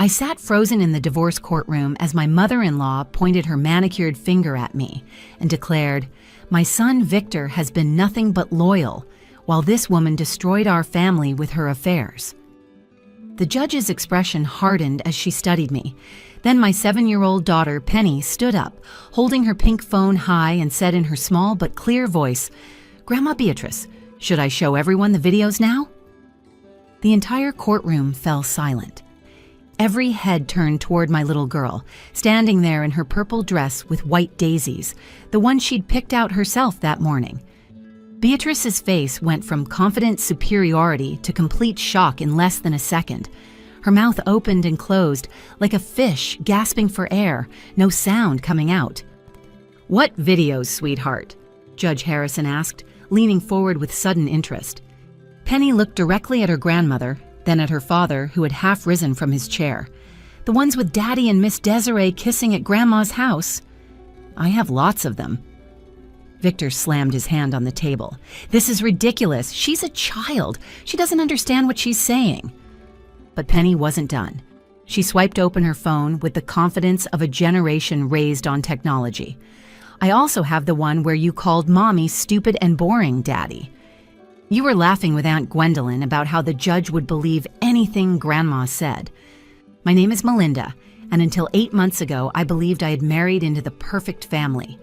I sat frozen in the divorce courtroom as my mother-in-law pointed her manicured finger at me and declared, "My son Victor has been nothing but loyal, while this woman destroyed our family with her affairs." The judge's expression hardened as she studied me. Then my 7-year-old daughter, Penny, stood up, holding her pink phone high and said in her small but clear voice, "Grandma Beatrice, should I show everyone the videos now?" The entire courtroom fell silent. Every head turned toward my little girl, standing there in her purple dress with white daisies, the one she'd picked out herself that morning. Beatrice's face went from confident superiority to complete shock in less than a second. Her mouth opened and closed like a fish gasping for air, no sound coming out. "What videos, sweetheart?" Judge Harrison asked, leaning forward with sudden interest. Penny looked directly at her grandmother, then at her father, who had half risen from his chair. "The ones with Daddy and Miss Desiree kissing at Grandma's house." "I have lots of them." Victor slammed his hand on the table. "This is ridiculous. She's a child. She doesn't understand what she's saying." But Penny wasn't done. She swiped open her phone with the confidence of a generation raised on technology. "I also have the one where you called Mommy stupid and boring, Daddy. You were laughing with Aunt Gwendolyn about how the judge would believe anything Grandma said. My name is Melinda, and until 8 months ago, I believed I had married into the perfect family.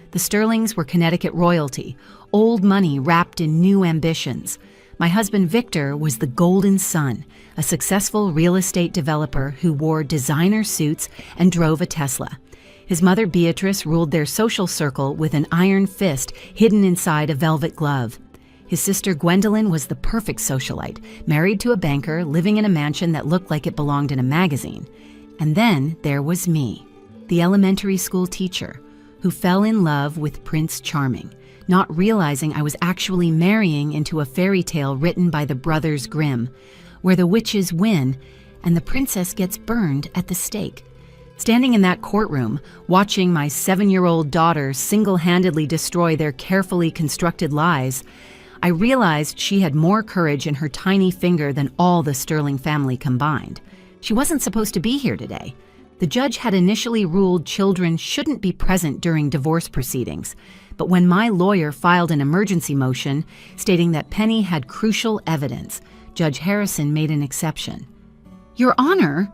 The Sterlings were Connecticut royalty, old money wrapped in new ambitions. My husband Victor was the golden son, a successful real estate developer who wore designer suits and drove a Tesla. His mother Beatrice ruled their social circle with an iron fist hidden inside a velvet glove. His sister Gwendolyn was the perfect socialite, married to a banker, living in a mansion that looked like it belonged in a magazine. And then there was me, the elementary school teacher, who fell in love with Prince Charming, not realizing I was actually marrying into a fairy tale written by the Brothers Grimm, where the witches win and the princess gets burned at the stake. Standing in that courtroom, watching my 7-year-old daughter single-handedly destroy their carefully constructed lies, I realized she had more courage in her tiny finger than all the Sterling family combined. She wasn't supposed to be here today. The judge had initially ruled children shouldn't be present during divorce proceedings, but when my lawyer filed an emergency motion stating that Penny had crucial evidence, Judge Harrison made an exception. "Your Honor,"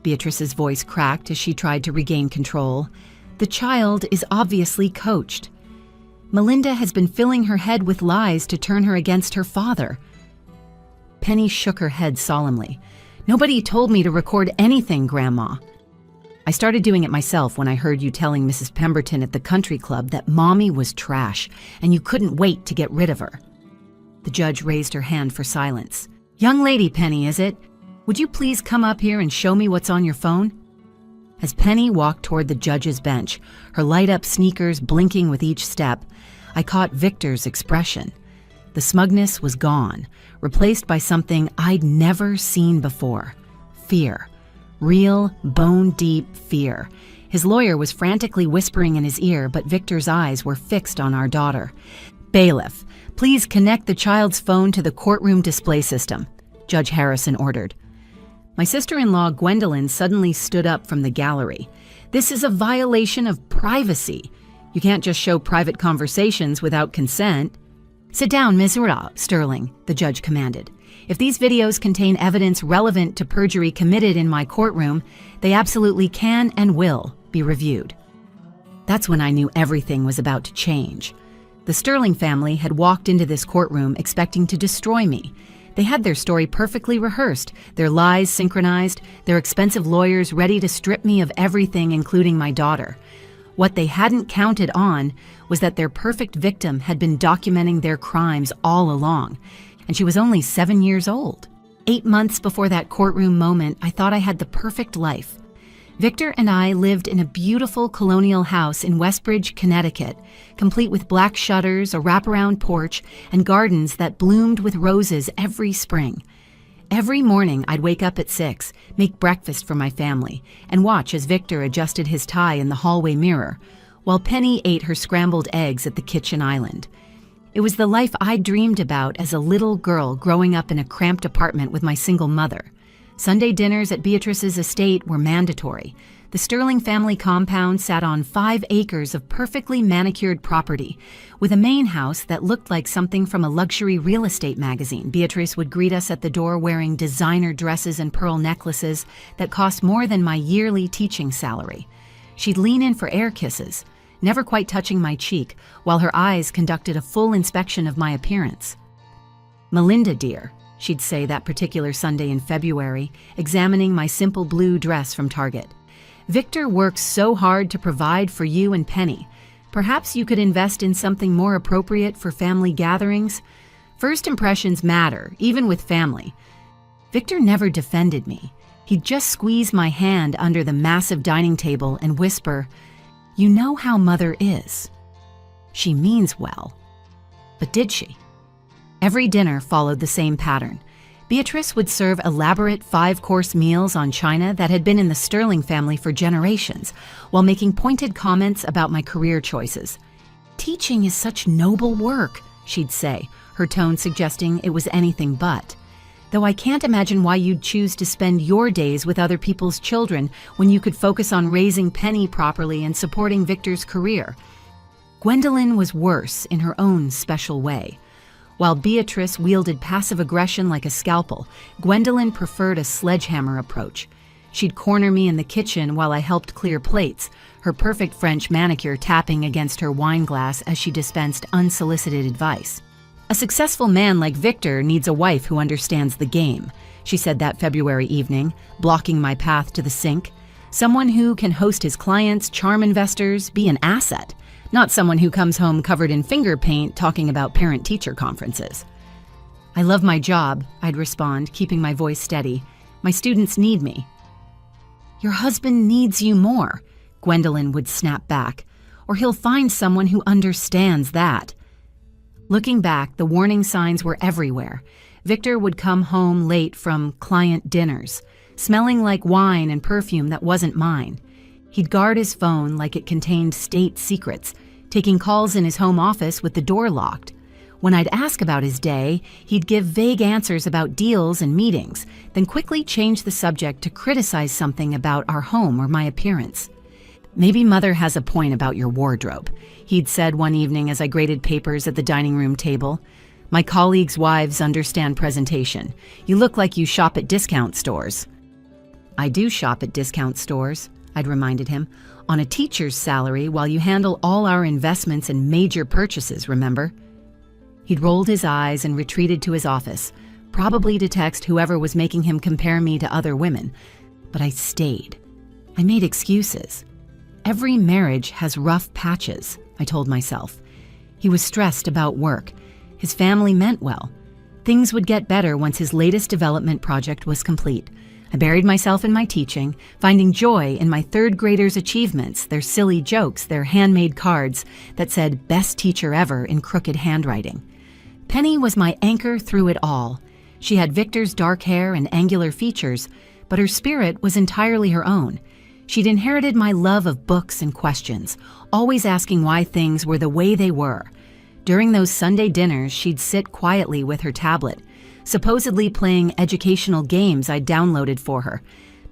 Beatrice's voice cracked as she tried to regain control, "the child is obviously coached. Melinda has been filling her head with lies to turn her against her father." Penny shook her head solemnly. "Nobody told me to record anything, Grandma. I started doing it myself when I heard you telling Mrs. Pemberton at the country club that Mommy was trash and you couldn't wait to get rid of her." The judge raised her hand for silence. "Young lady, Penny, is it? Would you please come up here and show me what's on your phone?" As Penny walked toward the judge's bench, her light-up sneakers blinking with each step, I caught Victor's expression. The smugness was gone, replaced by something I'd never seen before. Fear. Real, bone-deep fear. His lawyer was frantically whispering in his ear, but Victor's eyes were fixed on our daughter. "Bailiff, please connect the child's phone to the courtroom display system," Judge Harrison ordered. My sister-in-law Gwendolyn suddenly stood up from the gallery. "This is a violation of privacy. You can't just show private conversations without consent." "Sit down, Ms. Sterling," the judge commanded. "If these videos contain evidence relevant to perjury committed in my courtroom, they absolutely can and will be reviewed." That's when I knew everything was about to change. The Sterling family had walked into this courtroom expecting to destroy me. They had their story perfectly rehearsed, their lies synchronized, their expensive lawyers ready to strip me of everything, including my daughter. What they hadn't counted on was that their perfect victim had been documenting their crimes all along, and she was only 7 years old. 8 months before that courtroom moment, I thought I had the perfect life. Victor and I lived in a beautiful colonial house in Westbridge, Connecticut, complete with black shutters, a wraparound porch, and gardens that bloomed with roses every spring. Every morning, I'd wake up at 6, make breakfast for my family, and watch as Victor adjusted his tie in the hallway mirror, while Penny ate her scrambled eggs at the kitchen island. It was the life I dreamed about as a little girl growing up in a cramped apartment with my single mother. Sunday dinners at Beatrice's estate were mandatory. The Sterling family compound sat on 5 acres of perfectly manicured property, with a main house that looked like something from a luxury real estate magazine. Beatrice would greet us at the door wearing designer dresses and pearl necklaces that cost more than my yearly teaching salary. She'd lean in for air kisses, never quite touching my cheek, while her eyes conducted a full inspection of my appearance. "Melinda, dear," she'd say that particular Sunday in February, examining my simple blue dress from Target. "Victor works so hard to provide for you and Penny. Perhaps you could invest in something more appropriate for family gatherings? First impressions matter, even with family." Victor never defended me. He'd just squeeze my hand under the massive dining table and whisper, "You know how Mother is. She means well." But did she? Every dinner followed the same pattern. Beatrice would serve elaborate 5-course meals on china that had been in the Sterling family for generations, while making pointed comments about my career choices. "Teaching is such noble work," she'd say, her tone suggesting it was anything but. "Though I can't imagine why you'd choose to spend your days with other people's children when you could focus on raising Penny properly and supporting Victor's career." Gwendolyn was worse in her own special way. While Beatrice wielded passive aggression like a scalpel, Gwendolyn preferred a sledgehammer approach. She'd corner me in the kitchen while I helped clear plates, her perfect French manicure tapping against her wine glass as she dispensed unsolicited advice. "A successful man like Victor needs a wife who understands the game," she said that February evening, blocking my path to the sink. "Someone who can host his clients, charm investors, be an asset. Not someone who comes home covered in finger paint talking about parent-teacher conferences." "I love my job," I'd respond, keeping my voice steady. "My students need me." "Your husband needs you more," Gwendolyn would snap back, "or he'll find someone who understands that." Looking back, the warning signs were everywhere. Victor would come home late from client dinners, smelling like wine and perfume that wasn't mine. He'd guard his phone like it contained state secrets, taking calls in his home office with the door locked. When I'd ask about his day, he'd give vague answers about deals and meetings, then quickly change the subject to criticize something about our home or my appearance. "Maybe Mother has a point about your wardrobe," he'd said one evening as I graded papers at the dining room table. "My colleagues' wives understand presentation. You look like you shop at discount stores." "I do shop at discount stores," I'd reminded him, "on a teacher's salary while you handle all our investments and major purchases, remember?" He'd rolled his eyes and retreated to his office, probably to text whoever was making him compare me to other women. But I stayed. I made excuses. Every marriage has rough patches, I told myself. He was stressed about work. His family meant well. Things would get better once his latest development project was complete. I buried myself in my teaching, finding joy in my third graders' achievements, their silly jokes, their handmade cards that said "best teacher ever" in crooked handwriting. Penny was my anchor through it all. She had Victor's dark hair and angular features, but her spirit was entirely her own. She'd inherited my love of books and questions, always asking why things were the way they were. During those Sunday dinners, she'd sit quietly with her tablet, supposedly playing educational games I'd downloaded for her,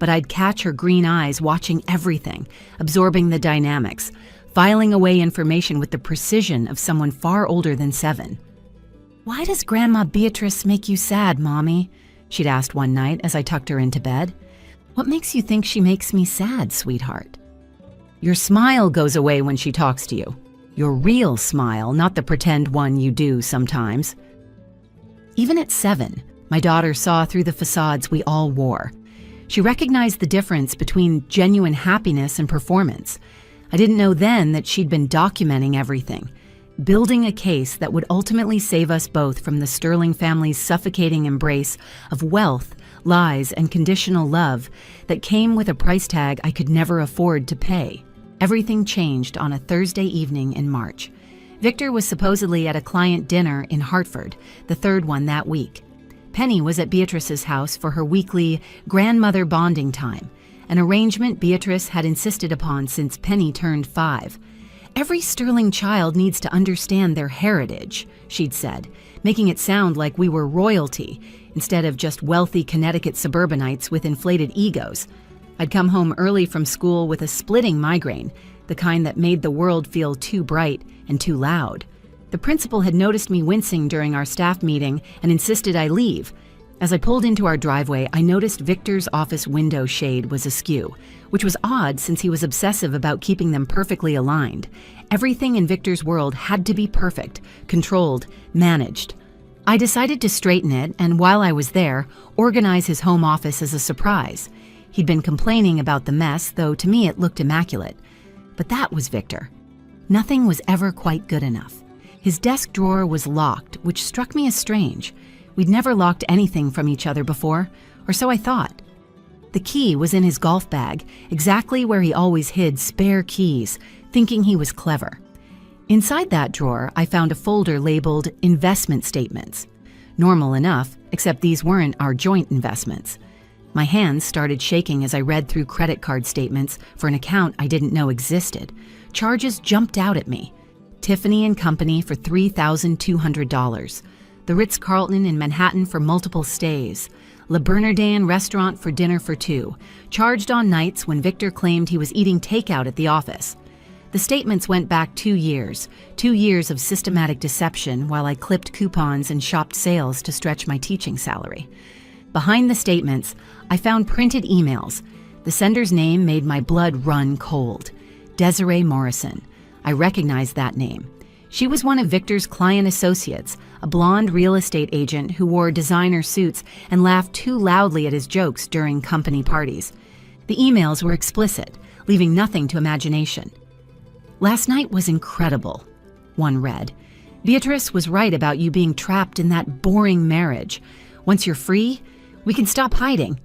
but I'd catch her green eyes watching everything, absorbing the dynamics, filing away information with the precision of someone far older than 7. "Why does Grandma Beatrice make you sad, Mommy?" she'd asked one night as I tucked her into bed. "What makes you think she makes me sad, sweetheart?" "Your smile goes away when she talks to you. Your real smile, not the pretend one you do sometimes." Even at 7, my daughter saw through the facades we all wore. She recognized the difference between genuine happiness and performance. I didn't know then that she'd been documenting everything, building a case that would ultimately save us both from the Sterling family's suffocating embrace of wealth, lies, and conditional love that came with a price tag I could never afford to pay. Everything changed on a Thursday evening in March. Victor was supposedly at a client dinner in Hartford, the third one that week. Penny was at Beatrice's house for her weekly grandmother bonding time, an arrangement Beatrice had insisted upon since Penny turned 5. Every sterling child needs to understand their heritage, she'd said, making it sound like we were royalty instead of just wealthy Connecticut suburbanites with inflated egos. I'd come home early from school with a splitting migraine, the kind that made the world feel too bright and too loud. The principal had noticed me wincing during our staff meeting and insisted I leave. As I pulled into our driveway, I noticed Victor's office window shade was askew, which was odd since he was obsessive about keeping them perfectly aligned. Everything in Victor's world had to be perfect, controlled, managed. I decided to straighten it, and while I was there, organize his home office as a surprise. He'd been complaining about the mess, though to me it looked immaculate. But that was Victor. Nothing was ever quite good enough. His desk drawer was locked, which struck me as strange. We'd never locked anything from each other before, or so I thought. The key was in his golf bag, exactly where he always hid spare keys, thinking he was clever. Inside that drawer, I found a folder labeled Investment Statements. Normal enough, except these weren't our joint investments. My hands started shaking as I read through credit card statements for an account I didn't know existed. Charges jumped out at me. Tiffany & Company for $3,200. The Ritz-Carlton in Manhattan for multiple stays. Le Bernardin restaurant for dinner for two, charged on nights when Victor claimed he was eating takeout at the office. The statements went back 2 years of systematic deception while I clipped coupons and shopped sales to stretch my teaching salary. Behind the statements, I found printed emails. The sender's name made my blood run cold. Desiree Morrison. I recognized that name. She was one of Victor's client associates, a blonde real estate agent who wore designer suits and laughed too loudly at his jokes during company parties. The emails were explicit, leaving nothing to imagination. "Last night was incredible," one read. "Beatrice was right about you being trapped in that boring marriage. Once you're free, we can stop hiding."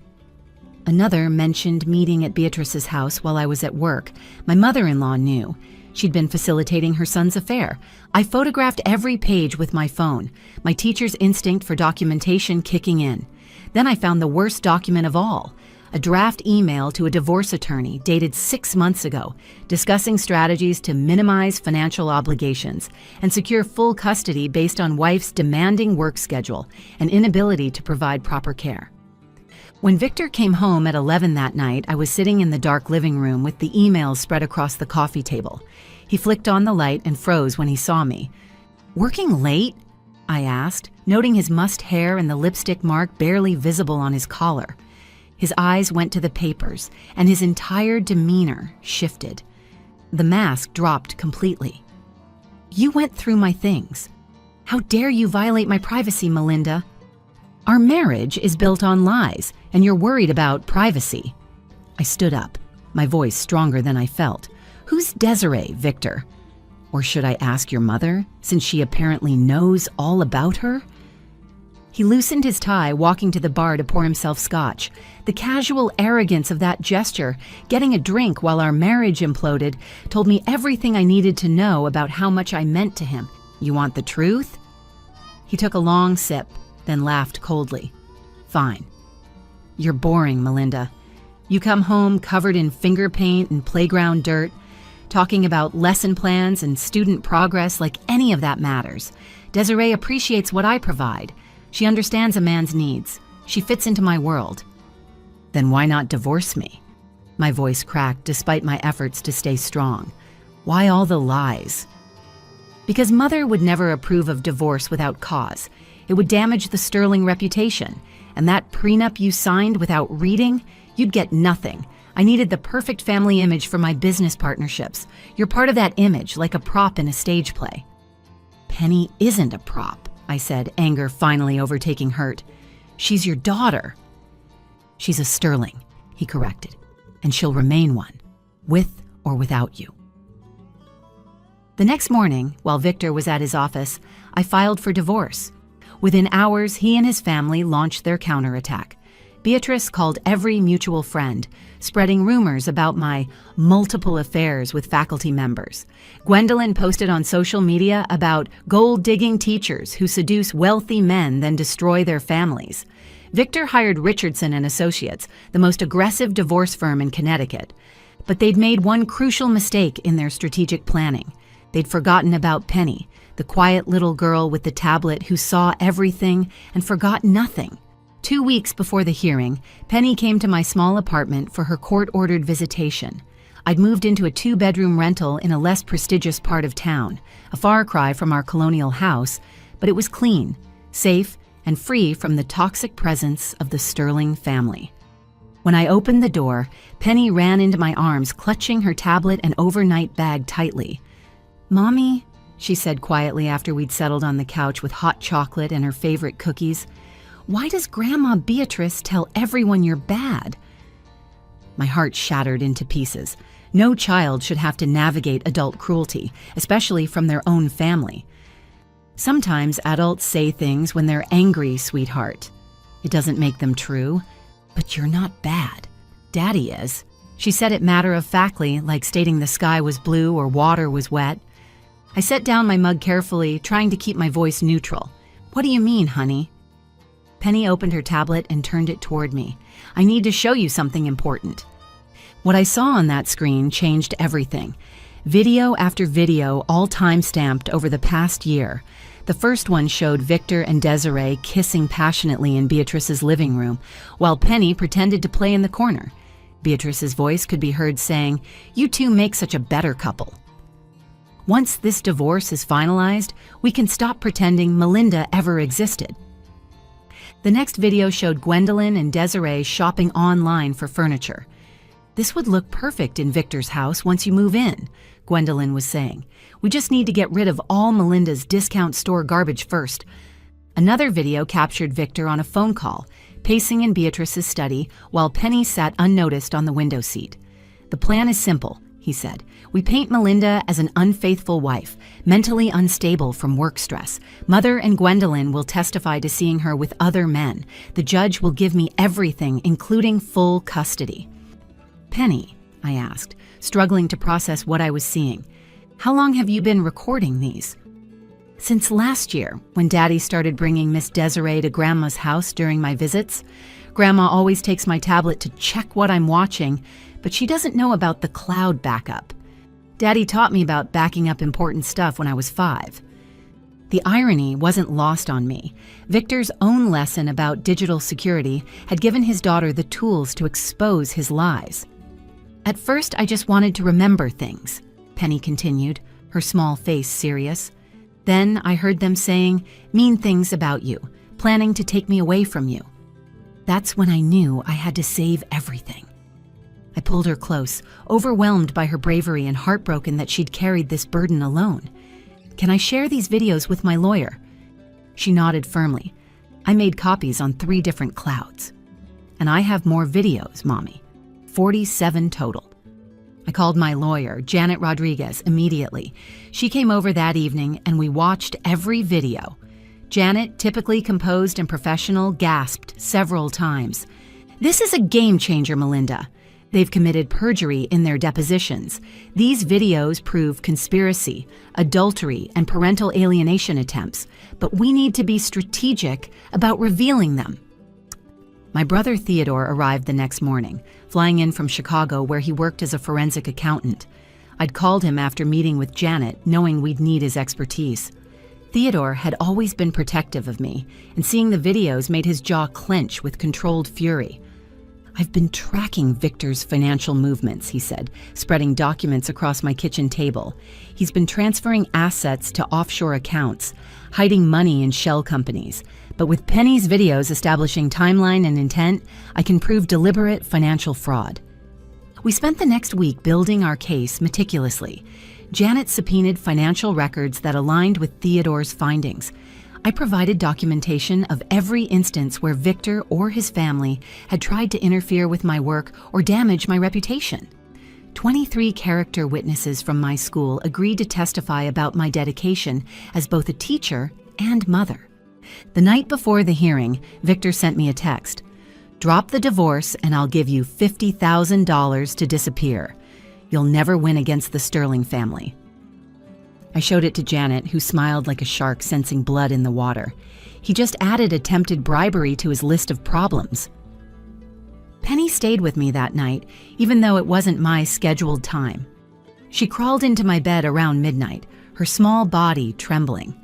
Another mentioned meeting at Beatrice's house while I was at work. My mother-in-law knew. She'd been facilitating her son's affair. I photographed every page with my phone, my teacher's instinct for documentation kicking in. Then I found the worst document of all, a draft email to a divorce attorney dated 6 months ago, discussing strategies to minimize financial obligations and secure full custody based on wife's demanding work schedule and inability to provide proper care. When Victor came home at 11 that night, I was sitting in the dark living room with the emails spread across the coffee table. He flicked on the light and froze when he saw me. "Working late?" I asked, noting his mussed hair and the lipstick mark barely visible on his collar. His eyes went to the papers, and his entire demeanor shifted. The mask dropped completely. "You went through my things. How dare you violate my privacy, Melinda? Our marriage is built on lies, and you're worried about privacy." I stood up, my voice stronger than I felt. "Who's Desiree, Victor? Or should I ask your mother, since she apparently knows all about her?" He loosened his tie, walking to the bar to pour himself scotch. The casual arrogance of that gesture, getting a drink while our marriage imploded, told me everything I needed to know about how much I meant to him. "You want the truth?" He took a long sip, then laughed coldly. "Fine. You're boring, Melinda. You come home covered in finger paint and playground dirt, talking about lesson plans and student progress like any of that matters. Desiree appreciates what I provide. She understands a man's needs. She fits into my world." "Then why not divorce me?" My voice cracked despite my efforts to stay strong. "Why all the lies?" "Because Mother would never approve of divorce without cause. It would damage the sterling reputation. And that prenup you signed without reading, you'd get nothing. I needed the perfect family image for my business partnerships. You're part of that image, like a prop in a stage play." "Penny isn't a prop," I said, anger finally overtaking hurt. "She's your daughter." "She's a sterling," he corrected, "and she'll remain one, with or without you." The next morning, while Victor was at his office, I filed for divorce. Within hours, he and his family launched their counterattack. Beatrice called every mutual friend, spreading rumors about my multiple affairs with faculty members. Gwendolyn posted on social media about gold-digging teachers who seduce wealthy men then destroy their families. Victor hired Richardson and Associates, the most aggressive divorce firm in Connecticut. But they'd made one crucial mistake in their strategic planning. They'd forgotten about Penny, the quiet little girl with the tablet who saw everything and forgot nothing. 2 weeks before the hearing, Penny came to my small apartment for her court-ordered visitation. I'd moved into a 2-bedroom rental in a less prestigious part of town, a far cry from our colonial house, but it was clean, safe, and free from the toxic presence of the Sterling family. When I opened the door, Penny ran into my arms, clutching her tablet and overnight bag tightly. "Mommy," she said quietly after we'd settled on the couch with hot chocolate and her favorite cookies, "why does Grandma Beatrice tell everyone you're bad?" My heart shattered into pieces. No child should have to navigate adult cruelty, especially from their own family. Sometimes adults say things when they're angry, sweetheart. It doesn't make them true. But you're not bad. Daddy is. She said it matter-of-factly, like stating the sky was blue or water was wet. I set down my mug carefully, trying to keep my voice neutral. "What do you mean, honey?" Penny opened her tablet and turned it toward me. "I need to show you something important." What I saw on that screen changed everything. Video after video, all time-stamped over the past year. The first one showed Victor and Desiree kissing passionately in Beatrice's living room, while Penny pretended to play in the corner. Beatrice's voice could be heard saying, "You two make such a better couple." Once this divorce is finalized, we can stop pretending Melinda ever existed. The next video showed Gwendolyn and Desiree shopping online for furniture. "This would look perfect in Victor's house once you move in," Gwendolyn was saying. "We just need to get rid of all Melinda's discount store garbage first." Another video captured Victor on a phone call, pacing in Beatrice's study while Penny sat unnoticed on the window seat. "The plan is simple," he said. "We paint Melinda as an unfaithful wife, mentally unstable from work stress. Mother and Gwendolyn will testify to seeing her with other men. The judge will give me everything, including full custody." "Penny," I asked, struggling to process what I was seeing, "how long have you been recording these?" "Since last year, when Daddy started bringing Miss Desiree to Grandma's house during my visits. Grandma always takes my tablet to check what I'm watching, but she doesn't know about the cloud backup. Daddy taught me about backing up important stuff when I was 5. The irony wasn't lost on me. Victor's own lesson about digital security had given his daughter the tools to expose his lies. "At first, I just wanted to remember things," Penny continued, her small face serious. "Then I heard them saying mean things about you, planning to take me away from you. That's when I knew I had to save everything." I pulled her close, overwhelmed by her bravery and heartbroken that she'd carried this burden alone. "Can I share these videos with my lawyer?" She nodded firmly. "I made copies on 3 different clouds. And I have more videos, Mommy. 47 total." I called my lawyer, Janet Rodriguez, immediately. She came over that evening and we watched every video. Janet, typically composed and professional, gasped several times. "This is a game changer, Melinda. They've committed perjury in their depositions. These videos prove conspiracy, adultery, and parental alienation attempts, but we need to be strategic about revealing them." My brother Theodore arrived the next morning, flying in from Chicago where he worked as a forensic accountant. I'd called him after meeting with Janet, knowing we'd need his expertise. Theodore had always been protective of me, and seeing the videos made his jaw clench with controlled fury. "I've been tracking Victor's financial movements," he said, spreading documents across my kitchen table. "He's been transferring assets to offshore accounts, hiding money in shell companies. But with Penny's videos establishing timeline and intent, I can prove deliberate financial fraud." We spent the next week building our case meticulously. Janet subpoenaed financial records that aligned with Theodore's findings. I provided documentation of every instance where Victor or his family had tried to interfere with my work or damage my reputation. 23 character witnesses from my school agreed to testify about my dedication as both a teacher and mother. The night before the hearing, Victor sent me a text. "Drop the divorce and I'll give you $50,000 to disappear. You'll never win against the Sterling family." I showed it to Janet, who smiled like a shark sensing blood in the water. He just added attempted bribery to his list of problems. Penny stayed with me that night, even though it wasn't my scheduled time. She crawled into my bed around midnight, her small body trembling.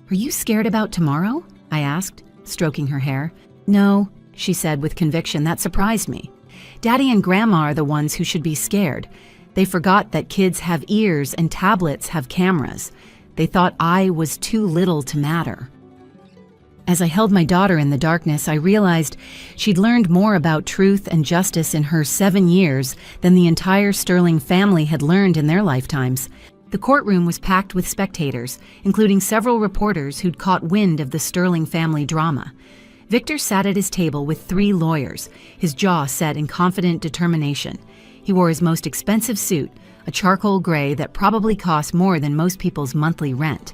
"Are you scared about tomorrow?" I asked, stroking her hair. "No," she said with conviction that surprised me. "Daddy and Grandma are the ones who should be scared. They forgot that kids have ears and tablets have cameras. They thought I was too little to matter." As I held my daughter in the darkness, I realized she'd learned more about truth and justice in her 7 years than the entire Sterling family had learned in their lifetimes. The courtroom was packed with spectators, including several reporters who'd caught wind of the Sterling family drama. Victor sat at his table with 3 lawyers, his jaw set in confident determination. He wore his most expensive suit, a charcoal gray that probably cost more than most people's monthly rent.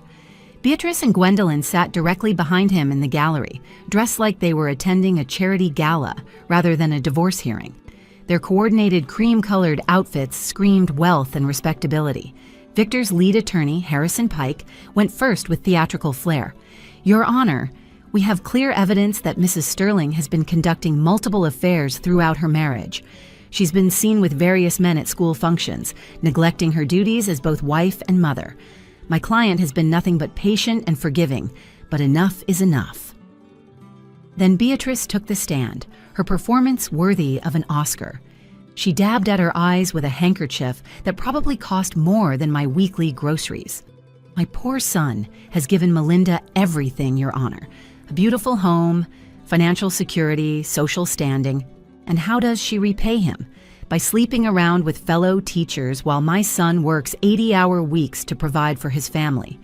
Beatrice and Gwendolyn sat directly behind him in the gallery, dressed like they were attending a charity gala rather than a divorce hearing. Their coordinated cream-colored outfits screamed wealth and respectability. Victor's lead attorney, Harrison Pike, went first with theatrical flair. "Your Honor, we have clear evidence that Mrs. Sterling has been conducting multiple affairs throughout her marriage. She's been seen with various men at school functions, neglecting her duties as both wife and mother. My client has been nothing but patient and forgiving, but enough is enough." Then Beatrice took the stand, her performance worthy of an Oscar. She dabbed at her eyes with a handkerchief that probably cost more than my weekly groceries. "My poor son has given Melinda everything, Your Honor. A beautiful home, financial security, social standing. And how does she repay him? By sleeping around with fellow teachers while my son works 80-hour weeks to provide for his family.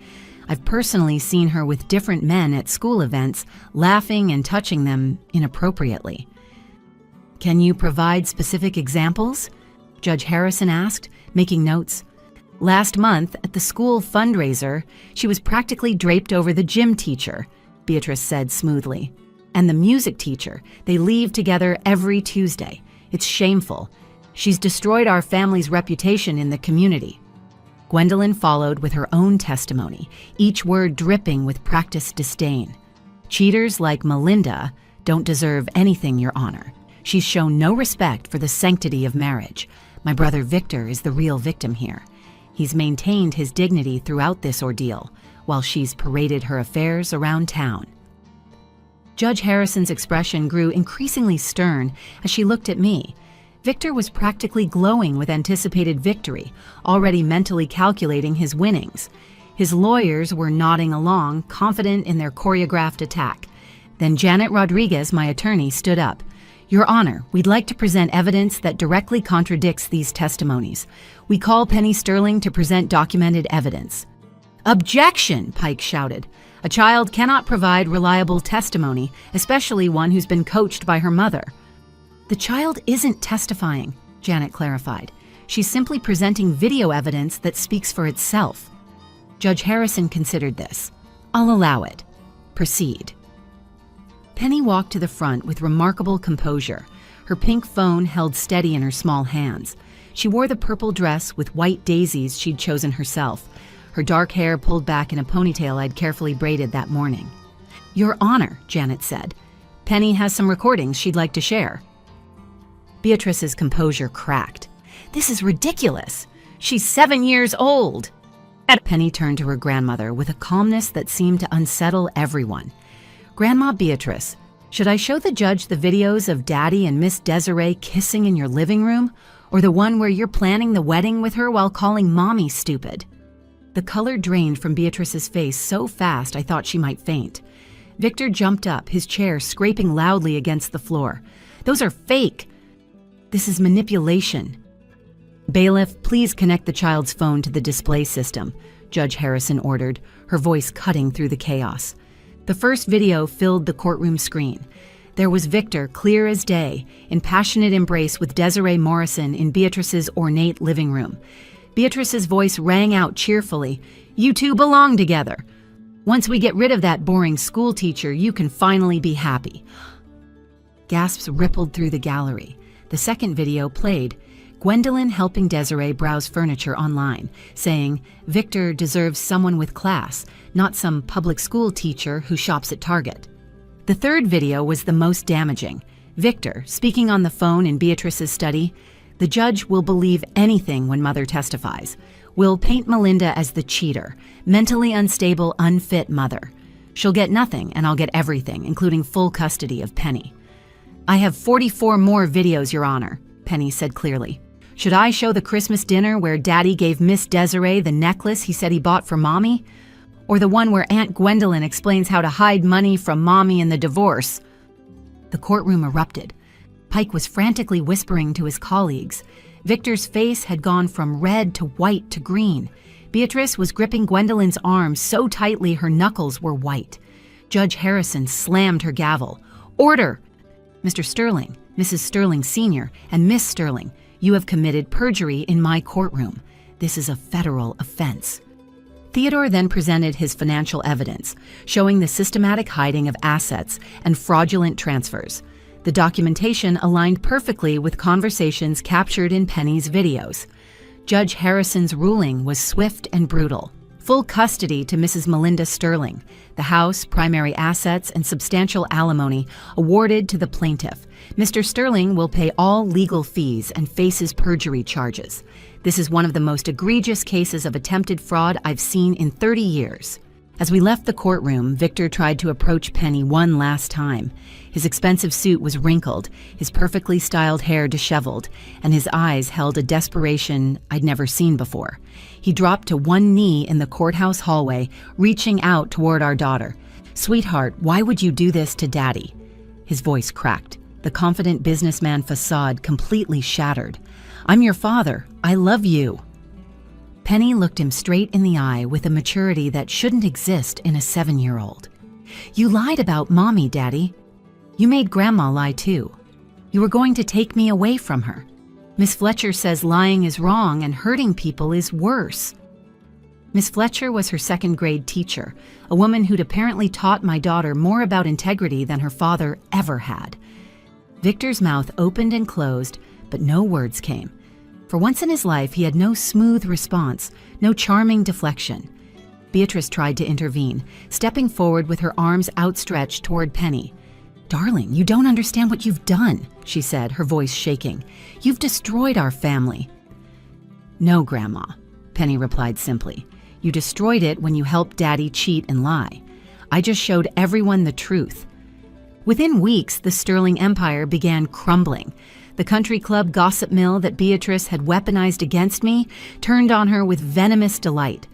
I've personally seen her with different men at school events, laughing and touching them inappropriately." "Can you provide specific examples?" Judge Harrison asked, making notes. "Last month, at the school fundraiser, she was practically draped over the gym teacher," Beatrice said smoothly. "And the music teacher. They leave together every Tuesday. It's shameful. She's destroyed our family's reputation in the community." Gwendolyn followed with her own testimony, each word dripping with practiced disdain. "Cheaters like Melinda don't deserve anything, Your Honor. She's shown no respect for the sanctity of marriage. My brother Victor is the real victim here. He's maintained his dignity throughout this ordeal, while she's paraded her affairs around town." Judge Harrison's expression grew increasingly stern as she looked at me. Victor was practically glowing with anticipated victory, already mentally calculating his winnings. His lawyers were nodding along, confident in their choreographed attack. Then Janet Rodriguez, my attorney, stood up. "Your Honor, we'd like to present evidence that directly contradicts these testimonies. We call Penny Sterling to present documented evidence." "Objection!" Pike shouted. "A child cannot provide reliable testimony, especially one who's been coached by her mother." "The child isn't testifying," Janet clarified. "She's simply presenting video evidence that speaks for itself." Judge Harrison considered this. "I'll allow it. Proceed." Penny walked to the front with remarkable composure, her pink phone held steady in her small hands. She wore the purple dress with white daisies she'd chosen herself, her dark hair pulled back in a ponytail I'd carefully braided that morning. "Your Honor," Janet said, "Penny has some recordings she'd like to share." Beatrice's composure cracked. "This is ridiculous. She's 7 years old." Penny turned to her grandmother with a calmness that seemed to unsettle everyone. "Grandma Beatrice, should I show the judge the videos of Daddy and Miss Desiree kissing in your living room, or the one where you're planning the wedding with her while calling Mommy stupid?" The color drained from Beatrice's face so fast I thought she might faint. Victor jumped up, his chair scraping loudly against the floor. "Those are fake. This is manipulation." "Bailiff, please connect the child's phone to the display system," Judge Harrison ordered, her voice cutting through the chaos. The first video filled the courtroom screen. There was Victor, clear as day, in passionate embrace with Desiree Morrison in Beatrice's ornate living room. Beatrice's voice rang out cheerfully. "You two belong together. Once we get rid of that boring school teacher, you can finally be happy." Gasps rippled through the gallery. The second video played, Gwendolyn helping Desiree browse furniture online, saying, "Victor deserves someone with class, not some public school teacher who shops at Target." The third video was the most damaging. Victor, speaking on the phone in Beatrice's study, the judge will believe anything when mother testifies. Will paint Melinda as the cheater, mentally unstable, unfit mother. She'll get nothing and I'll get everything, including full custody of Penny. I have 44 more videos, Your Honor, Penny said clearly. Should I show the Christmas dinner where Daddy gave Miss Desiree the necklace he said he bought for Mommy? Or the one where Aunt Gwendolyn explains how to hide money from Mommy in the divorce? The courtroom erupted. Pike was frantically whispering to his colleagues. Victor's face had gone from red to white to green. Beatrice was gripping Gwendolyn's arm so tightly her knuckles were white. Judge Harrison slammed her gavel. Order! Mr. Sterling, Mrs. Sterling Sr., and Miss Sterling, you have committed perjury in my courtroom. This is a federal offense. Theodore then presented his financial evidence, showing the systematic hiding of assets and fraudulent transfers. The documentation aligned perfectly with conversations captured in Penny's videos. Judge Harrison's ruling was swift and brutal. Full custody to Mrs. Melinda Sterling, the house, primary assets, and substantial alimony awarded to the plaintiff. Mr. Sterling will pay all legal fees and faces perjury charges. This is one of the most egregious cases of attempted fraud I've seen in 30 years. As we left the courtroom, Victor tried to approach Penny one last time. His expensive suit was wrinkled, his perfectly styled hair disheveled, and his eyes held a desperation I'd never seen before. He dropped to one knee in the courthouse hallway, reaching out toward our daughter. "Sweetheart, why would you do this to Daddy?" His voice cracked, the confident businessman facade completely shattered. "I'm your father. I love you." Penny looked him straight in the eye with a maturity that shouldn't exist in a 7-year-old. "You lied about Mommy, Daddy. You made Grandma lie too. You were going to take me away from her. Miss Fletcher says lying is wrong and hurting people is worse." Miss Fletcher was her second-grade teacher, a woman who'd apparently taught my daughter more about integrity than her father ever had. Victor's mouth opened and closed, but no words came. For once in his life, he had no smooth response, no charming deflection. Beatrice tried to intervene, stepping forward with her arms outstretched toward Penny. "Darling, you don't understand what you've done," she said, her voice shaking. "You've destroyed our family." "No, Grandma," Penny replied simply. "You destroyed it when you helped Daddy cheat and lie. I just showed everyone the truth." Within weeks, the Sterling empire began crumbling. The country club gossip mill that Beatrice had weaponized against me turned on her with venomous delight.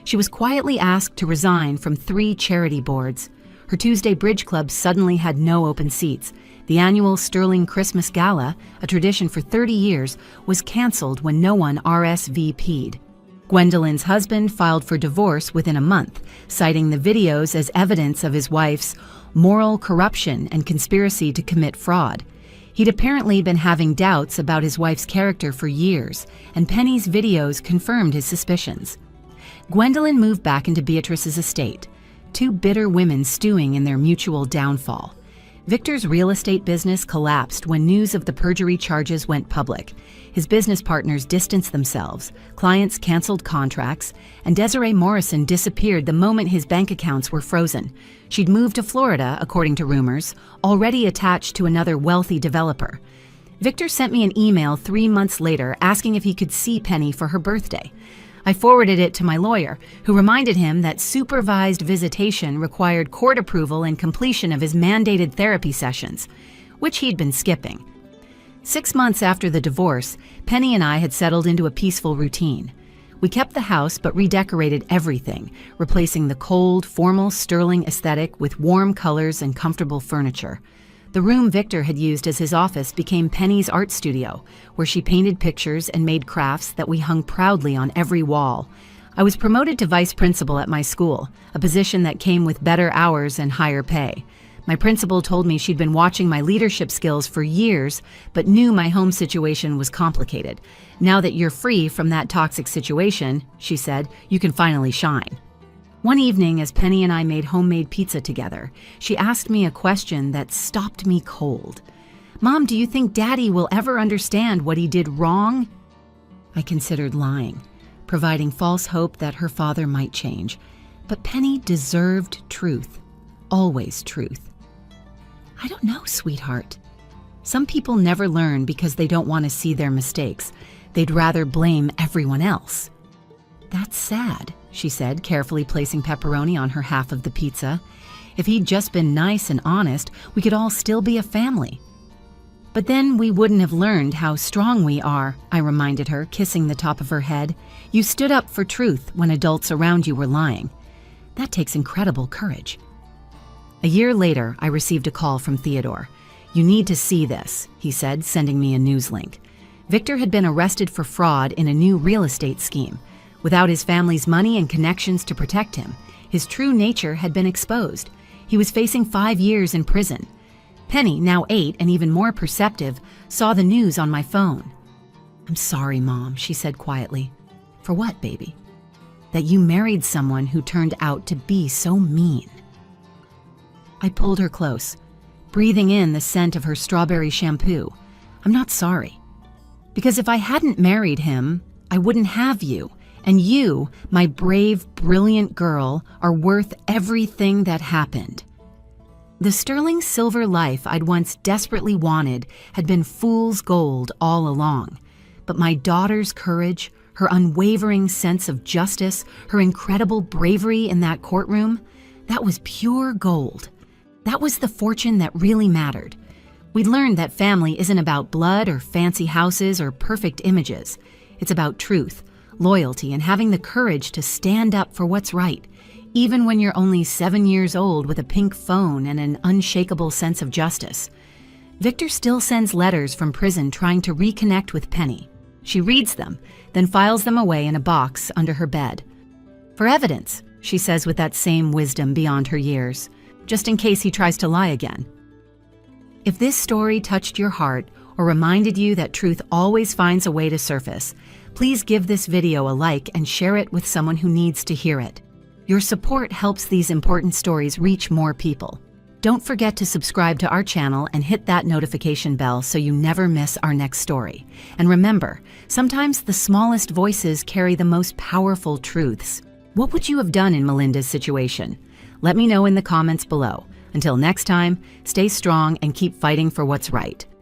She was quietly asked to resign from 3 charity boards. Her Tuesday Bridge Club suddenly had no open seats. The annual Sterling Christmas Gala, a tradition for 30 years, was canceled when no one RSVP'd. Gwendolyn's husband filed for divorce within a month, citing the videos as evidence of his wife's moral corruption and conspiracy to commit fraud. He'd apparently been having doubts about his wife's character for years, and Penny's videos confirmed his suspicions. Gwendolyn moved back into Beatrice's estate, 2 bitter women stewing in their mutual downfall. Victor's real estate business collapsed when news of the perjury charges went public. His business partners distanced themselves, clients canceled contracts, and Desiree Morrison disappeared the moment his bank accounts were frozen. She'd moved to Florida, according to rumors, already attached to another wealthy developer. Victor sent me an email 3 months later asking if he could see Penny for her birthday. I forwarded it to my lawyer, who reminded him that supervised visitation required court approval and completion of his mandated therapy sessions, which he'd been skipping. 6 months after the divorce, Penny and I had settled into a peaceful routine. We kept the house but redecorated everything, replacing the cold, formal Sterling aesthetic with warm colors and comfortable furniture. The room Victor had used as his office became Penny's art studio, where she painted pictures and made crafts that we hung proudly on every wall. I was promoted to vice principal at my school, a position that came with better hours and higher pay. My principal told me she'd been watching my leadership skills for years, but knew my home situation was complicated. "Now that you're free from that toxic situation," she said, "you can finally shine." One evening, as Penny and I made homemade pizza together, she asked me a question that stopped me cold. "Mom, do you think Daddy will ever understand what he did wrong?" I considered lying, providing false hope that her father might change. But Penny deserved truth, always truth. "I don't know, sweetheart." Some people never learn because they don't want to see their mistakes. They'd rather blame everyone else. That's sad, she said, carefully placing pepperoni on her half of the pizza. If he'd just been nice and honest, we could all still be a family. But then we wouldn't have learned how strong we are, I reminded her, kissing the top of her head. You stood up for truth when adults around you were lying. That takes incredible courage. A year later, I received a call from Theodore. You need to see this, he said, sending me a news link. Victor had been arrested for fraud in a new real estate scheme. Without his family's money and connections to protect him, his true nature had been exposed. He was facing 5 years in prison. Penny, now 8 and even more perceptive, saw the news on my phone. I'm sorry, Mom, she said quietly. For what, baby? That you married someone who turned out to be so mean. I pulled her close, breathing in the scent of her strawberry shampoo. I'm not sorry. Because if I hadn't married him, I wouldn't have you. And you, my brave, brilliant girl, are worth everything that happened. The sterling silver life I'd once desperately wanted had been fool's gold all along. But my daughter's courage, her unwavering sense of justice, her incredible bravery in that courtroom, that was pure gold. That was the fortune that really mattered. We'd learned that family isn't about blood or fancy houses or perfect images. It's about truth, loyalty, and having the courage to stand up for what's right, even when you're only 7 years old with a pink phone and an unshakable sense of justice. Victor still sends letters from prison trying to reconnect with Penny. She reads them, then files them away in a box under her bed. For evidence, she says with that same wisdom beyond her years, just in case he tries to lie again. If this story touched your heart or reminded you that truth always finds a way to surface, please give this video a like and share it with someone who needs to hear it. Your support helps these important stories reach more people. Don't forget to subscribe to our channel and hit that notification bell so you never miss our next story. And remember, sometimes the smallest voices carry the most powerful truths. What would you have done in Melinda's situation? Let me know in the comments below. Until next time, stay strong and keep fighting for what's right.